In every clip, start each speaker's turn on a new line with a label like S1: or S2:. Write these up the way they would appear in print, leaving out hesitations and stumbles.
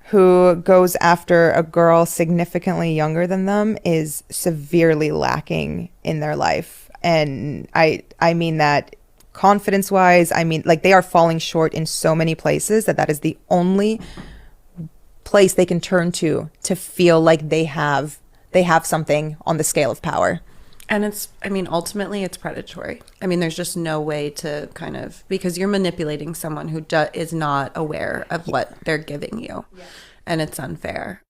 S1: who goes after a girl significantly younger than them is severely lacking in their life. And I mean that confidence wise, I mean like they are falling short in so many places that is the only place they can turn to feel like they have something on the scale of power.
S2: And ultimately, it's predatory. There's just no way to because you're manipulating someone who is not aware of what they're giving you. Yeah. And it's unfair.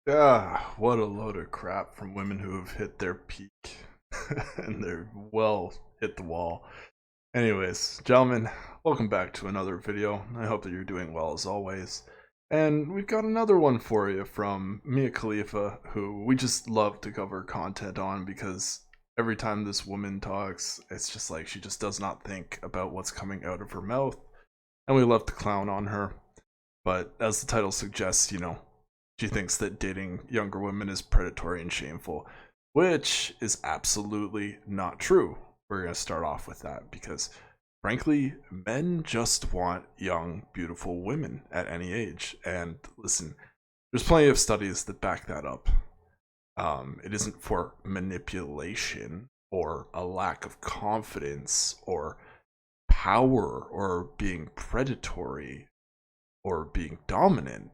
S3: Ah, what a load of crap from women who have hit their peak and they're well hit the wall. Anyways, gentlemen, welcome back to another video. I hope that you're doing well as always. And we've got another one for you from Mia Khalifa, who we just love to cover content on because every time this woman talks, it's just like she just does not think about what's coming out of her mouth. And we love to clown on her. But as the title suggests, she thinks that dating younger women is predatory and shameful, which is absolutely not true. We're going to start off with that because, frankly, men just want young, beautiful women at any age. And listen, there's plenty of studies that back that up. It isn't for manipulation or a lack of confidence or power or being predatory or being dominant,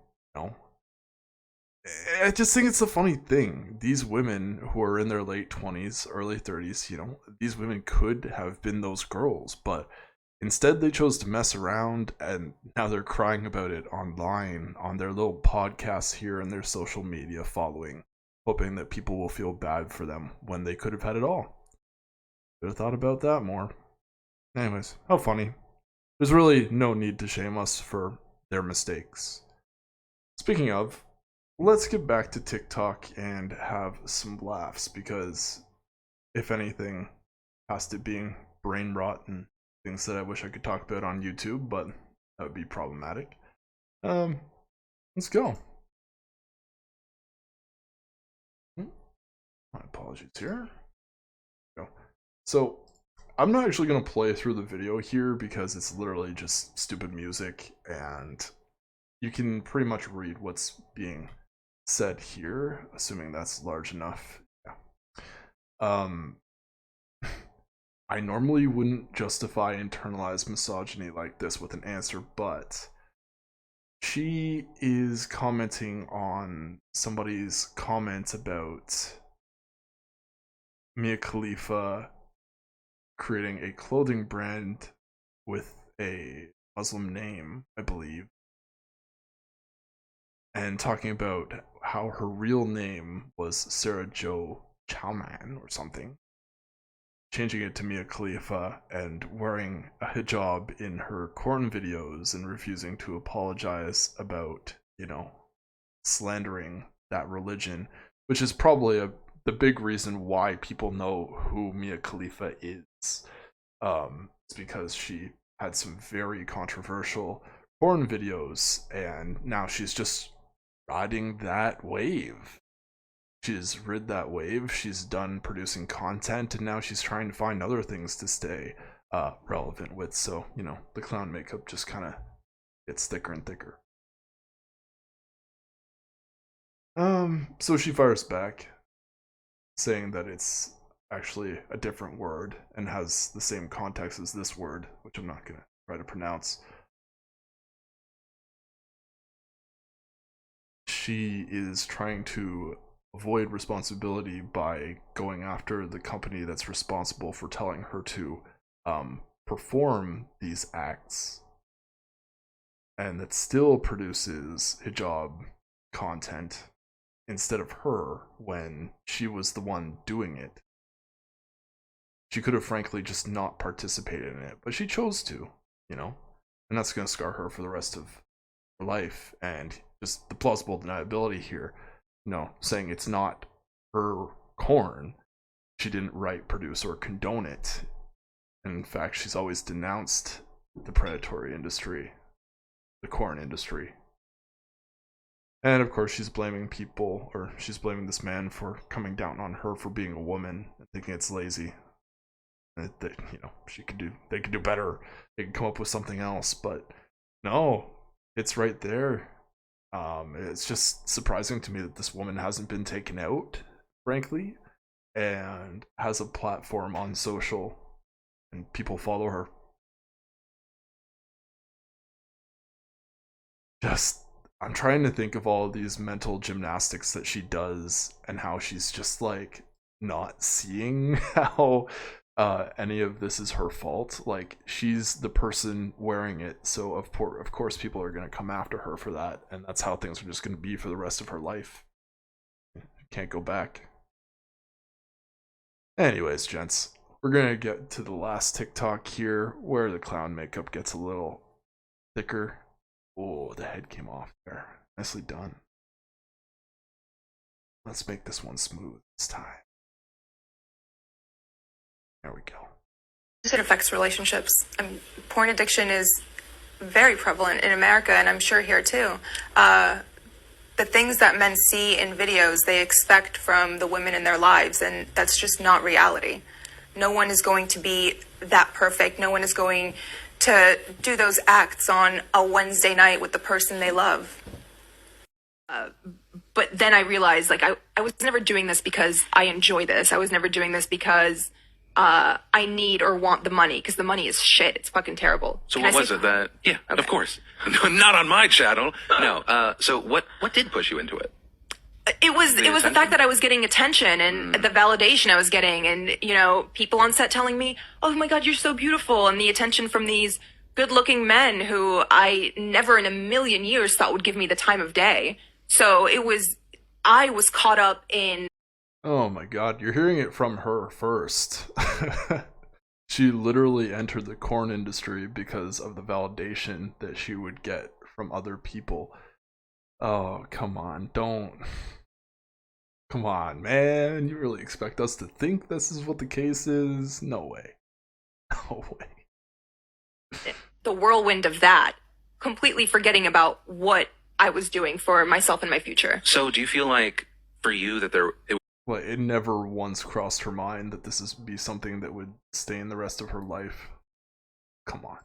S3: I just think it's a funny thing. These women who are in their late 20s, early 30s, these women could have been those girls, but instead they chose to mess around and now they're crying about it online on their little podcasts here and their social media following, hoping that people will feel bad for them when they could have had it all. Should have thought about that more. Anyways, how funny. There's really no need to shame us for their mistakes. Speaking of, let's get back to TikTok and have some laughs because, if anything, past it being brain rot and things that I wish I could talk about on YouTube, but that would be problematic. Let's go. My apologies here. Go. So, I'm not actually going to play through the video here because it's literally just stupid music and you can pretty much read what's being said here, assuming that's large enough. Yeah. I normally wouldn't justify internalized misogyny like this with an answer, but she is commenting on somebody's comments about Mia Khalifa creating a clothing brand with a Muslim name, I believe, and talking about how her real name was Sarah Jo Chowman or something, changing it to Mia Khalifa and wearing a hijab in her corn videos and refusing to apologize about, slandering that religion, which is probably the big reason why people know who Mia Khalifa is. It's because she had some very controversial porn videos, and now she's just riding that wave. She's rid that wave. She's done producing content, and now she's trying to find other things to stay relevant with. So, the clown makeup just kind of gets thicker and thicker. So she fires back, saying that it's actually a different word and has the same context as this word, which I'm not gonna try to pronounce. She is trying to avoid responsibility by going after the company that's responsible for telling her to perform these acts and that still produces hijab content instead of her when she was the one doing it. She could have frankly just not participated in it, but she chose to, and that's going to scar her for the rest of her life. And just the plausible deniability here, saying it's not her corn. She didn't write, produce, or condone it. And in fact, she's always denounced the predatory industry, the corn industry. And of course, she's blaming this man for coming down on her for being a woman and thinking it's lazy. That they could do better. They could come up with something else, but no, it's right there. It's just surprising to me that this woman hasn't been taken out, frankly, and has a platform on social and people follow her. Just, I'm trying to think of all of these mental gymnastics that she does and how she's just like not seeing how any of this is her fault. Like, she's the person wearing it, so of course people are going to come after her for that, and that's how things are just going to be for the rest of her life. Can't go back. Anyways, gents, we're going to get to the last TikTok here where the clown makeup gets a little thicker. Oh, the head came off there. Nicely done. Let's make this one smooth this time. There we go.
S4: It affects relationships. Porn addiction is very prevalent in America, and I'm sure here too. The things that men see in videos, they expect from the women in their lives, and that's just not reality. No one is going to be that perfect. No one is going to do those acts on a Wednesday night with the person they love. But then I realized, like, I was never doing this because I enjoy this. I was never doing this because I need or want the money, because the money is shit. It's fucking terrible.
S5: So what was it that? Yeah, okay. Of course. Not on my channel. No. So what did push you into it?
S4: It was the fact that I was getting attention and the validation I was getting, and people on set telling me, "Oh my God, you're so beautiful," and the attention from these good-looking men who I never in a million years thought would give me the time of day. So I was caught up in.
S3: Oh my God, you're hearing it from her first. She literally entered the porn industry because of the validation that she would get from other people. Oh, come on, don't. Come on, man. You really expect us to think this is what the case is? No way. No way.
S4: The whirlwind of that, completely forgetting about what I was doing for myself and my future.
S5: So do you feel like for you that
S3: it never once crossed her mind that this would be something that would stain the rest of her life? Come on.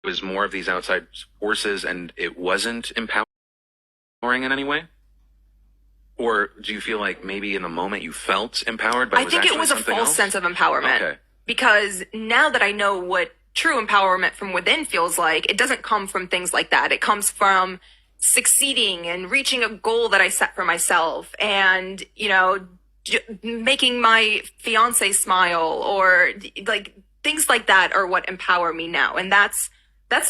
S5: It was more of these outside forces and it wasn't empowering in any way? Or do you feel like maybe in the moment you felt empowered, but
S4: I think it was a false sense of empowerment.
S5: Okay.
S4: Because now that I know what true empowerment from within feels like, it doesn't come from things like that. It comes from succeeding and reaching a goal that I set for myself, and making my fiance smile, or like things like that are what empower me now. And that's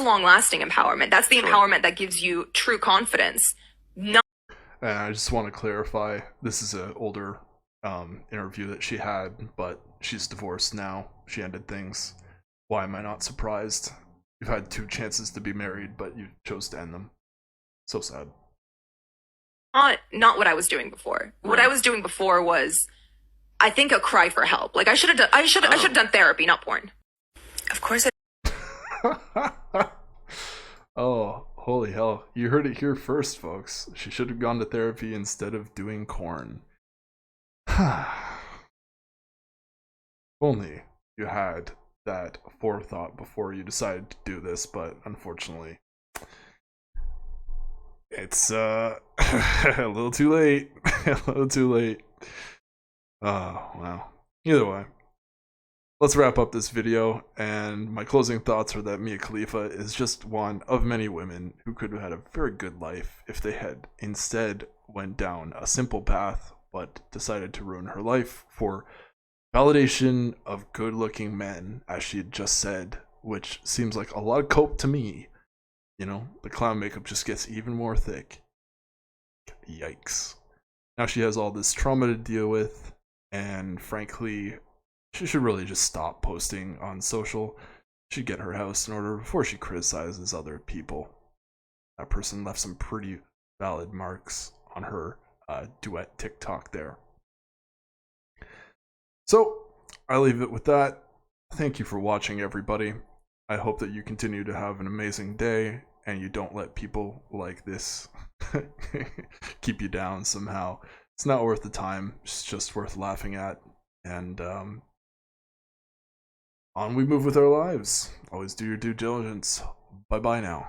S4: long-lasting empowerment. That's the empowerment that gives you true confidence.
S3: And I just want to clarify, this is an older interview that she had, but she's divorced now. She ended things. Why am I not surprised? You've had 2 chances to be married, but you chose to end them. So sad.
S4: Not what I was doing before. Right. What I was doing before was, I think, a cry for help. Like, I should have done therapy, not porn. Of course.
S3: Oh, holy hell. You heard it here first, folks. She should have gone to therapy instead of doing corn. Only you had that forethought before you decided to do this, but unfortunately, it's a little too late. A little too late. Oh, wow. Either way, let's wrap up this video, and my closing thoughts are that Mia Khalifa is just one of many women who could have had a very good life if they had instead went down a simple path, but decided to ruin her life for validation of good-looking men, as she had just said, which seems like a lot of cope to me. The clown makeup just gets even more thick. Yikes. Now she has all this trauma to deal with, and frankly, she should really just stop posting on social. She should get her house in order before she criticizes other people. That person left some pretty valid marks on her duet TikTok there. So, I leave it with that. Thank you for watching, everybody. I hope that you continue to have an amazing day, and you don't let people like this keep you down somehow. It's not worth the time. It's just worth laughing at. And on we move with our lives. Always do your due diligence. Bye-bye now.